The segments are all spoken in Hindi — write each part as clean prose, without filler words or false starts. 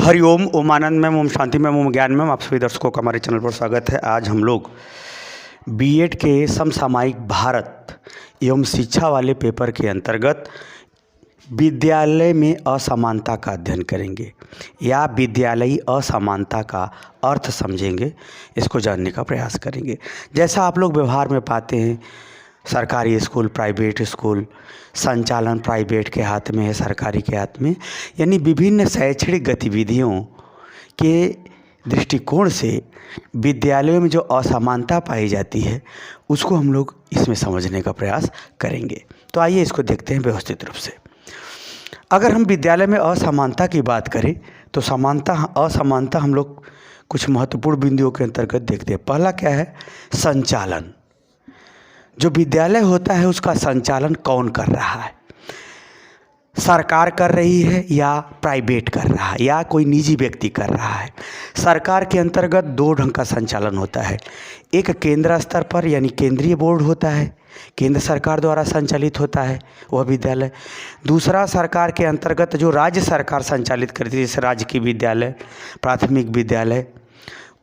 हरिओम, ओम आनंद मैम, ओम शांति मैम, ओम ज्ञान मैम, आप सभी दर्शकों का हमारे चैनल पर स्वागत है। आज हम लोग बीएड के समसामयिक भारत एवं शिक्षा वाले पेपर के अंतर्गत विद्यालय में असमानता का अध्ययन करेंगे या विद्यालयी असमानता का अर्थ समझेंगे, इसको जानने का प्रयास करेंगे। जैसा आप लोग व्यवहार में पाते हैं, सरकारी स्कूल, प्राइवेट स्कूल, संचालन प्राइवेट के हाथ में है, सरकारी के हाथ में, यानी विभिन्न शैक्षणिक गतिविधियों के दृष्टिकोण से विद्यालयों में जो असमानता पाई जाती है उसको हम लोग इसमें समझने का प्रयास करेंगे। तो आइए इसको देखते हैं व्यवस्थित रूप से। अगर हम विद्यालय में असमानता की बात करें तो असमानता हम लोग कुछ महत्वपूर्ण बिंदुओं के अंतर्गत देखते हैं। पहला क्या है? संचालन। जो विद्यालय होता है उसका संचालन कौन कर रहा है? सरकार कर रही है या प्राइवेट कर रहा है या कोई निजी व्यक्ति कर रहा है? सरकार के अंतर्गत दो ढंग का संचालन होता है। एक केंद्र स्तर पर यानी केंद्रीय बोर्ड होता है, केंद्र सरकार द्वारा संचालित होता है वह विद्यालय। दूसरा सरकार के अंतर्गत जो राज्य सरकार संचालित करती है, जैसे राजकीय विद्यालय, प्राथमिक विद्यालय,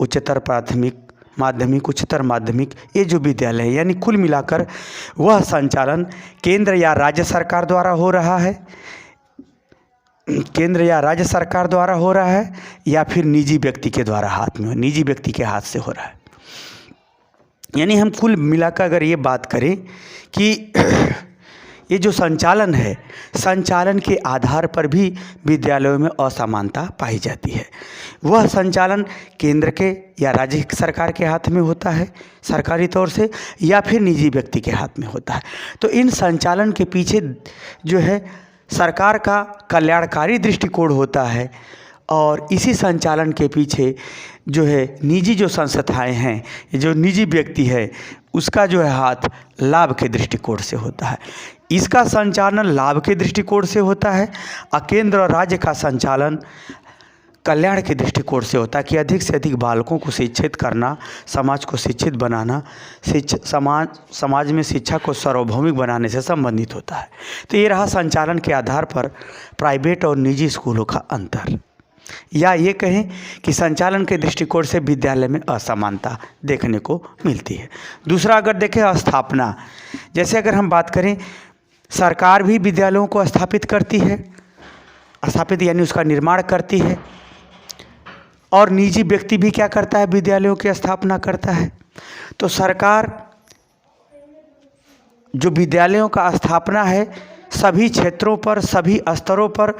उच्चतर प्राथमिक, माध्यमिक, उच्चतर माध्यमिक, ये जो विद्यालय है, यानी कुल मिलाकर वह संचालन केंद्र या राज्य सरकार द्वारा हो रहा है, या फिर निजी व्यक्ति के द्वारा निजी व्यक्ति के हाथ से हो रहा है। यानी हम कुल मिलाकर अगर ये बात करें कि ये जो संचालन है, संचालन के आधार पर भी विद्यालयों में असमानता पाई जाती है। वह संचालन केंद्र के या राज्य सरकार के हाथ में होता है सरकारी तौर से, या फिर निजी व्यक्ति के हाथ में होता है। तो इन संचालन के पीछे जो है सरकार का कल्याणकारी दृष्टिकोण होता है, और इसी संचालन के पीछे जो है निजी जो संस्थाएं हैं, जो निजी व्यक्ति है, उसका जो है हाथ लाभ के दृष्टिकोण से होता है। इसका संचालन लाभ के दृष्टिकोण से होता है और केंद्र और राज्य का संचालन कल्याण के दृष्टिकोण से होता है कि अधिक से अधिक बालकों को शिक्षित करना, समाज को शिक्षित बनाना, समाज में शिक्षा को सार्वभौमिक बनाने से संबंधित होता है। तो ये रहा संचालन के आधार पर प्राइवेट और निजी स्कूलों का अंतर, या ये कहें कि संचालन के दृष्टिकोण से विद्यालय में असमानता देखने को मिलती है। दूसरा अगर देखें स्थापना, जैसे अगर हम बात करें, सरकार भी विद्यालयों को स्थापित करती है, स्थापित यानी उसका निर्माण करती है, और निजी व्यक्ति भी क्या करता है? विद्यालयों की स्थापना करता है। तो सरकार जो विद्यालयों का स्थापना है सभी क्षेत्रों पर, सभी स्तरों पर,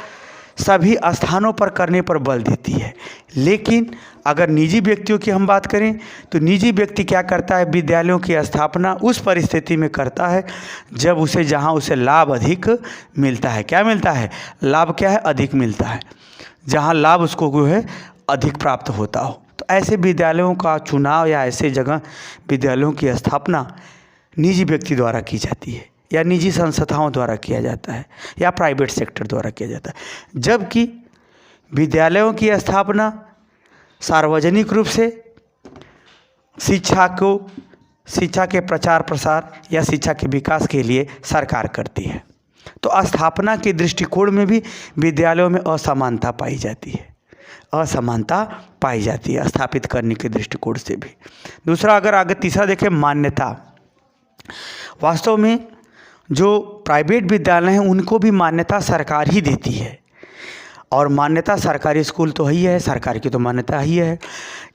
सभी स्थानों पर करने पर बल देती है। लेकिन अगर निजी व्यक्तियों की हम बात करें तो निजी व्यक्ति क्या करता है? विद्यालयों की स्थापना उस परिस्थिति में करता है जब जहाँ उसे लाभ अधिक मिलता है। क्या मिलता है? लाभ क्या है? अधिक मिलता है, जहाँ लाभ उसको जो है अधिक प्राप्त होता हो। तो ऐसे विद्यालयों का चुनाव या ऐसे जगह विद्यालयों की स्थापना निजी व्यक्ति द्वारा की जाती है, या निजी संस्थाओं द्वारा किया जाता है, या प्राइवेट सेक्टर द्वारा किया जाता है। जबकि विद्यालयों की स्थापना सार्वजनिक रूप से शिक्षा के प्रचार प्रसार या शिक्षा के विकास के लिए सरकार करती है। तो स्थापना के दृष्टिकोण में भी विद्यालयों में असमानता पाई जाती है, स्थापित करने के दृष्टिकोण से भी। दूसरा अगर आगे तीसरा देखें, मान्यता। वास्तव में जो प्राइवेट विद्यालय हैं उनको भी मान्यता सरकार ही देती है, और मान्यता सरकारी स्कूल तो ही है, सरकार की तो मान्यता ही है,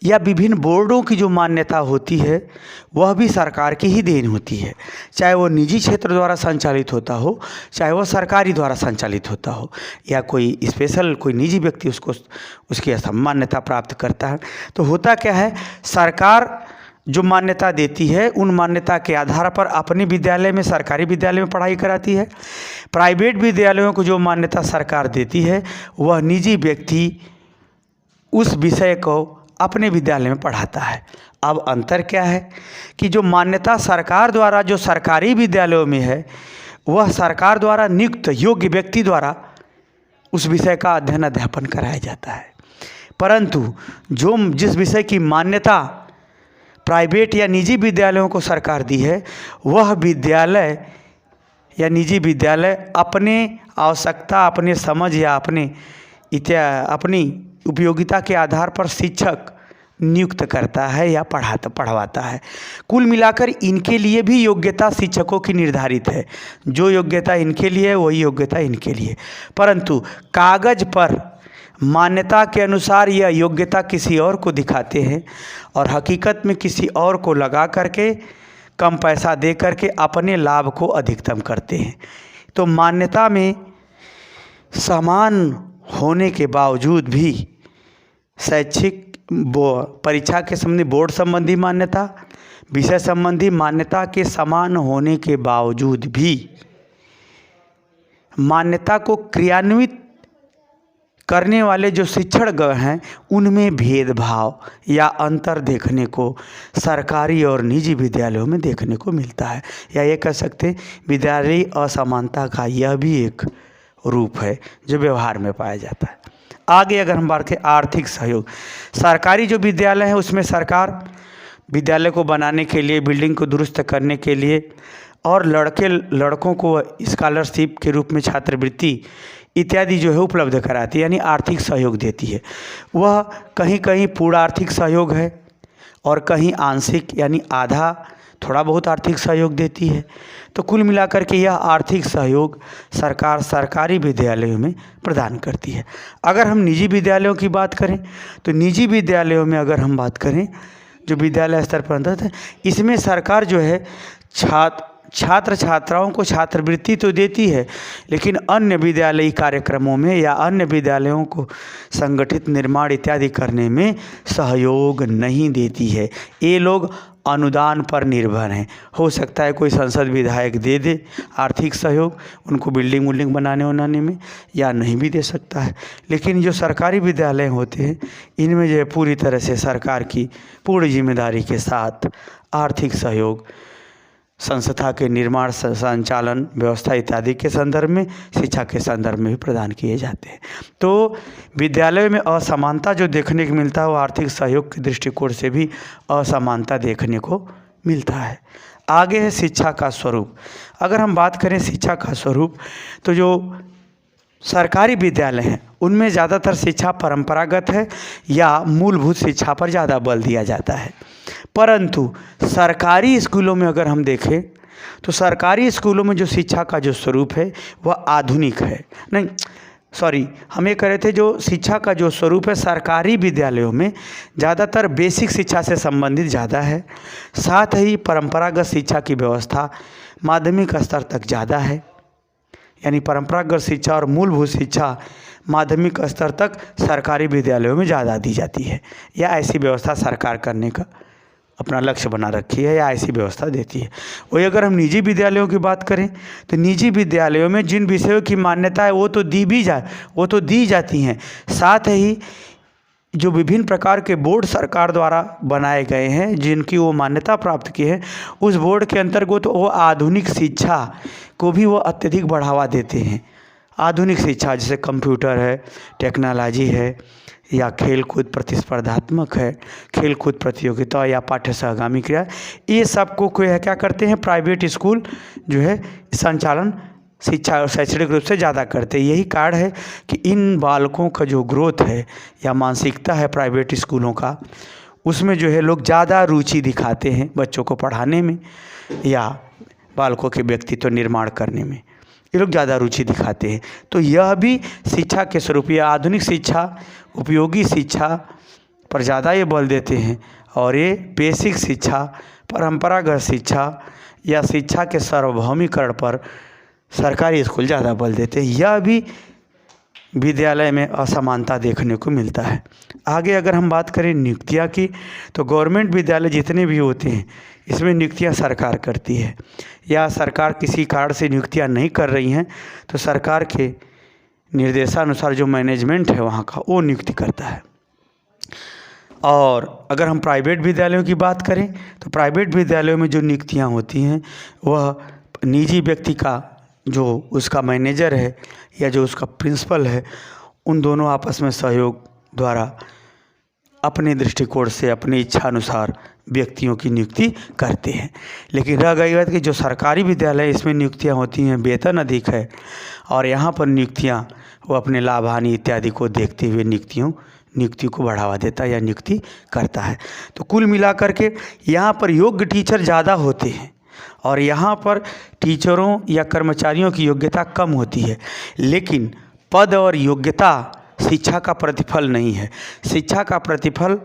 या विभिन्न बोर्डों की जो मान्यता होती है वह भी सरकार की ही देन होती है, चाहे वो निजी क्षेत्र द्वारा संचालित होता हो, चाहे वो सरकारी द्वारा संचालित होता हो, या कोई स्पेशल कोई निजी व्यक्ति उसकी मान्यता प्राप्त करता है। तो होता क्या है, सरकार जो मान्यता देती है उन मान्यता के आधार पर अपने विद्यालय में, सरकारी विद्यालय में पढ़ाई कराती है। प्राइवेट विद्यालयों को जो मान्यता सरकार देती है वह निजी व्यक्ति उस विषय को अपने विद्यालय में पढ़ाता है। अब अंतर क्या है कि जो मान्यता सरकार द्वारा जो सरकारी विद्यालयों में है वह सरकार द्वारा नियुक्त योग्य व्यक्ति द्वारा उस विषय का अध्ययन कराया जाता है, परंतु जिस विषय की मान्यता प्राइवेट या निजी विद्यालयों को सरकार दी है वह विद्यालय या निजी विद्यालय अपने आवश्यकता, अपने समझ या अपनी उपयोगिता के आधार पर शिक्षक नियुक्त करता है या पढ़वाता है। कुल मिलाकर इनके लिए भी योग्यता शिक्षकों की निर्धारित है। जो योग्यता इनके लिए है वही योग्यता इनके लिए, परंतु कागज पर मान्यता के अनुसार यह योग्यता किसी और को दिखाते हैं और हकीकत में किसी और को लगा करके कम पैसा दे करके अपने लाभ को अधिकतम करते हैं। तो मान्यता में समान होने के बावजूद भी शैक्षिक परीक्षा के संबंधी बोर्ड संबंधी मान्यता, विषय संबंधी मान्यता के समान होने के बावजूद भी मान्यता को क्रियान्वित करने वाले जो शिक्षणगण हैं उनमें भेदभाव या अंतर देखने को सरकारी और निजी विद्यालयों में देखने को मिलता है, या ये कह सकते हैं विद्यालयी असमानता का यह भी एक रूप है जो व्यवहार में पाया जाता है। आगे अगर हम बात करें आर्थिक सहयोग, सरकारी जो विद्यालय हैं उसमें सरकार विद्यालय को बनाने के लिए, बिल्डिंग को दुरुस्त करने के लिए और लड़कों को स्कॉलरशिप के रूप में छात्रवृत्ति इत्यादि जो है उपलब्ध कराती है, यानी आर्थिक सहयोग देती है। वह कहीं कहीं पूर्ण आर्थिक सहयोग है और कहीं आंशिक यानी आधा थोड़ा बहुत आर्थिक सहयोग देती है। तो कुल मिलाकर के यह आर्थिक सहयोग सरकार सरकारी विद्यालयों में प्रदान करती है। अगर हम निजी विद्यालयों की बात करें तो निजी विद्यालयों में अगर हम बात करें जो विद्यालय स्तर पर अंतर्गत है, इसमें सरकार जो है छात्र छात्राओं को छात्रवृत्ति तो देती है, लेकिन अन्य विद्यालयी कार्यक्रमों में या अन्य विद्यालयों को संगठित निर्माण इत्यादि करने में सहयोग नहीं देती है। ये लोग अनुदान पर निर्भर हैं। हो सकता है कोई संसद विधायक दे दे आर्थिक सहयोग उनको बिल्डिंग बनाने में, या नहीं भी दे सकता है। लेकिन जो सरकारी विद्यालय होते हैं इनमें जो है पूरी तरह से सरकार की पूर्ण जिम्मेदारी के साथ आर्थिक सहयोग संस्था के निर्माण, संचालन, व्यवस्था इत्यादि के संदर्भ में, शिक्षा के संदर्भ में भी प्रदान किए जाते हैं। तो विद्यालय में असमानता जो देखने को मिलता है वो आर्थिक सहयोग के दृष्टिकोण से भी असमानता देखने को मिलता है। आगे है शिक्षा का स्वरूप। अगर हम बात करें शिक्षा का स्वरूप तो जो सरकारी विद्यालय हैं उनमें ज़्यादातर शिक्षा परंपरागत है या मूलभूत शिक्षा पर ज़्यादा बल दिया जाता है, परंतु सरकारी स्कूलों में अगर हम देखें तो सरकारी स्कूलों में जो शिक्षा का जो स्वरूप है वह आधुनिक है। नहीं सॉरी, हम ये कह रहे थे जो शिक्षा का जो स्वरूप है सरकारी विद्यालयों में ज़्यादातर बेसिक शिक्षा से संबंधित ज़्यादा है, साथ ही परंपरागत शिक्षा की व्यवस्था माध्यमिक स्तर तक ज़्यादा है, यानी परंपरागत शिक्षा और मूलभूत शिक्षा माध्यमिक स्तर तक सरकारी विद्यालयों में ज़्यादा दी जाती है, या ऐसी व्यवस्था सरकार करने का अपना लक्ष्य बना रखी है या ऐसी व्यवस्था देती है। वही अगर हम निजी विद्यालयों की बात करें तो निजी विद्यालयों में जिन विषयों की मान्यता है वो तो दी जाती हैं, साथ ही जो विभिन्न प्रकार के बोर्ड सरकार द्वारा बनाए गए हैं जिनकी वो मान्यता प्राप्त की है, उस बोर्ड के अंतर्गत वो आधुनिक शिक्षा को भी वो अत्यधिक बढ़ावा देते हैं। आधुनिक शिक्षा जैसे कंप्यूटर है, टेक्नोलॉजी है, या खेल कूद प्रतिस्पर्धात्मक है, खेल कूद प्रतियोगिता या पाठ्य सहगामी क्रिया, ये सब को क्या करते हैं प्राइवेट स्कूल जो है संचालन शिक्षा और शैक्षणिक रूप से ज़्यादा करते हैं। यही कारण है कि इन बालकों का जो ग्रोथ है या मानसिकता है प्राइवेट स्कूलों का, उसमें जो है लोग ज़्यादा रुचि दिखाते हैं बच्चों को पढ़ाने में या बालकों के व्यक्तित्व निर्माण करने में, ये लोग ज़्यादा रुचि दिखाते हैं। तो यह भी शिक्षा के स्वरूप या आधुनिक शिक्षा, उपयोगी शिक्षा पर ज़्यादा ये बल देते हैं, और ये बेसिक शिक्षा, परंपरागत शिक्षा या शिक्षा के सार्वभौमिकरण पर सरकारी स्कूल ज़्यादा बल देते हैं। यह भी विद्यालय में असमानता देखने को मिलता है। आगे अगर हम बात करें नियुक्तियाँ की तो गवर्नमेंट विद्यालय जितने भी होते हैं इसमें नियुक्तियाँ सरकार करती है, या सरकार किसी कारण से नियुक्तियाँ नहीं कर रही हैं तो सरकार के निर्देशानुसार जो मैनेजमेंट है वहाँ का वो नियुक्ति करता है। और अगर हम प्राइवेट विद्यालयों की बात करें तो प्राइवेट विद्यालयों में जो नियुक्तियाँ होती हैं वह निजी व्यक्ति का जो उसका मैनेजर है या जो उसका प्रिंसिपल है, उन दोनों आपस में सहयोग द्वारा अपने दृष्टिकोण से अपनी इच्छा अनुसार व्यक्तियों की नियुक्ति करते हैं। लेकिन रह गई बात कि जो सरकारी विद्यालय इसमें नियुक्तियां होती हैं वेतन अधिक है, और यहाँ पर नियुक्तियां वो अपने लाभ हानि इत्यादि को देखते हुए नियुक्तियों नियुक्ति को बढ़ावा देता है या नियुक्ति करता है। तो कुल मिलाकर के यहाँ पर योग्य टीचर ज़्यादा होते हैं और यहाँ पर टीचरों या कर्मचारियों की योग्यता कम होती है, लेकिन पद और योग्यता शिक्षा का प्रतिफल नहीं है। शिक्षा का प्रतिफल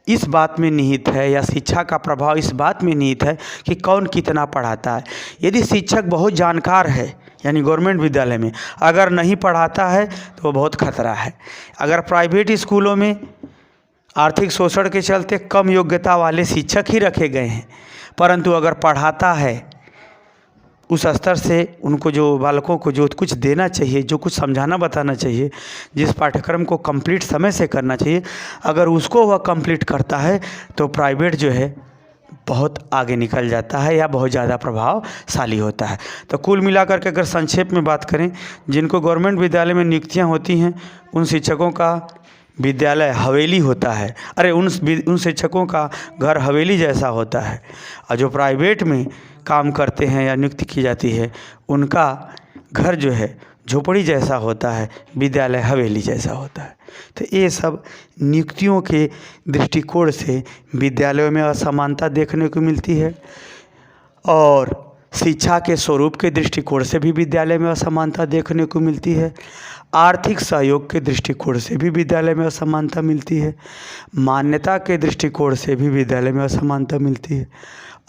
इस बात में निहित है या शिक्षा का प्रभाव इस बात में निहित है कि कौन कितना पढ़ाता है। यदि शिक्षक बहुत जानकार है यानी गवर्नमेंट विद्यालय में, अगर नहीं पढ़ाता है तो बहुत खतरा है। अगर प्राइवेट स्कूलों में आर्थिक शोषण के चलते कम योग्यता वाले शिक्षक ही रखे गए हैं, परंतु अगर पढ़ाता है उस स्तर से उनको जो बालकों को जो कुछ देना चाहिए, जो कुछ समझाना बताना चाहिए, जिस पाठ्यक्रम को कंप्लीट समय से करना चाहिए, अगर उसको वह कंप्लीट करता है तो प्राइवेट जो है बहुत आगे निकल जाता है या बहुत ज़्यादा प्रभावशाली होता है। तो कुल मिलाकर के अगर संक्षेप में बात करें, जिनको गवर्नमेंट विद्यालय में नियुक्तियाँ होती हैं उन शिक्षकों का विद्यालय हवेली होता है, उन शिक्षकों का घर हवेली जैसा होता है, और जो प्राइवेट में काम करते हैं या नियुक्ति की जाती है उनका घर जो है झोपड़ी जैसा होता है, विद्यालय हवेली जैसा होता है। तो ये सब नियुक्तियों के दृष्टिकोण से विद्यालयों में असमानता देखने को मिलती है और शिक्षा के स्वरूप के दृष्टिकोण से भी विद्यालय में असमानता देखने को मिलती है। आर्थिक सहयोग के दृष्टिकोण से भी विद्यालय में असमानता मिलती है। मान्यता के दृष्टिकोण से भी विद्यालय में असमानता मिलती है।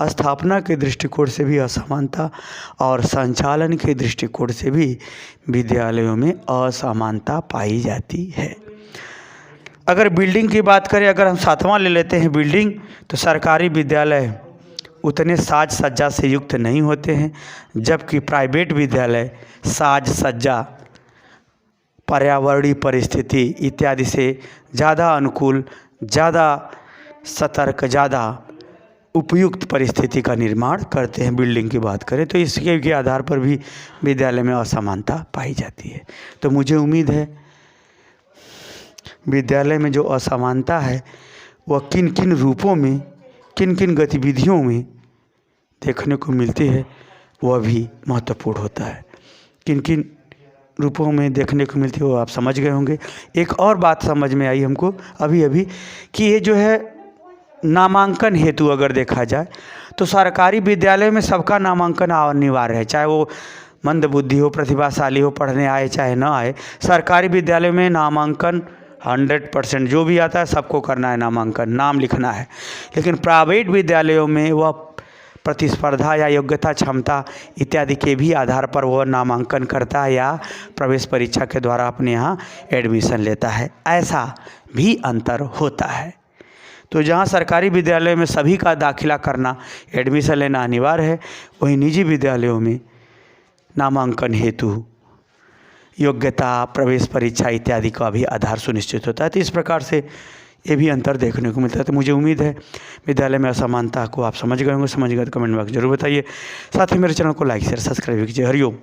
स्थापना के दृष्टिकोण से भी असमानता और संचालन के दृष्टिकोण से भी विद्यालयों में असमानता पाई जाती है। अगर बिल्डिंग की बात करें, अगर हम 7वां ले लेते हैं बिल्डिंग, तो सरकारी विद्यालय उतने साज सज्जा से युक्त नहीं होते हैं, जबकि प्राइवेट विद्यालय साज सज्जा, पर्यावरणीय परिस्थिति इत्यादि से ज़्यादा अनुकूल, ज़्यादा सतर्क, ज़्यादा उपयुक्त परिस्थिति का निर्माण करते हैं। बिल्डिंग की बात करें तो इसके आधार पर भी विद्यालय में असमानता पाई जाती है। तो मुझे उम्मीद है विद्यालय में जो असमानता है वह किन किन रूपों में, किन किन गतिविधियों में देखने को मिलती है वह भी महत्वपूर्ण होता है। किन किन रूपों में देखने को मिलती है वो आप समझ गए होंगे। एक और बात समझ में आई हमको अभी अभी कि ये जो है नामांकन हेतु अगर देखा जाए तो सरकारी विद्यालय में सबका नामांकन अनिवार्य है, चाहे वो मंदबुद्धि हो, प्रतिभाशाली हो, पढ़ने आए चाहे ना आए। सरकारी विद्यालय में नामांकन 100% जो भी आता है सबको करना है, नामांकन, नाम लिखना है। लेकिन प्राइवेट विद्यालयों में वह प्रतिस्पर्धा या योग्यता, क्षमता इत्यादि के भी आधार पर वह नामांकन करता है या प्रवेश परीक्षा के द्वारा अपने यहाँ एडमिशन लेता है। ऐसा भी अंतर होता है। तो जहाँ सरकारी विद्यालय में सभी का दाखिला करना, एडमिशन लेना अनिवार्य है, वहीं निजी विद्यालयों में नामांकन हेतु योग्यता, प्रवेश परीक्षा इत्यादि का भी आधार सुनिश्चित होता है। तो इस प्रकार से ये भी अंतर देखने को मिलता है। तो मुझे उम्मीद है विद्यालय में असमानता को आप समझ गए होंगे। समझ गए तो कमेंट बॉक्स जरूर बताइए। साथ ही मेरे चैनल को लाइक शेयर सब्सक्राइब कीजिए। हरिओम।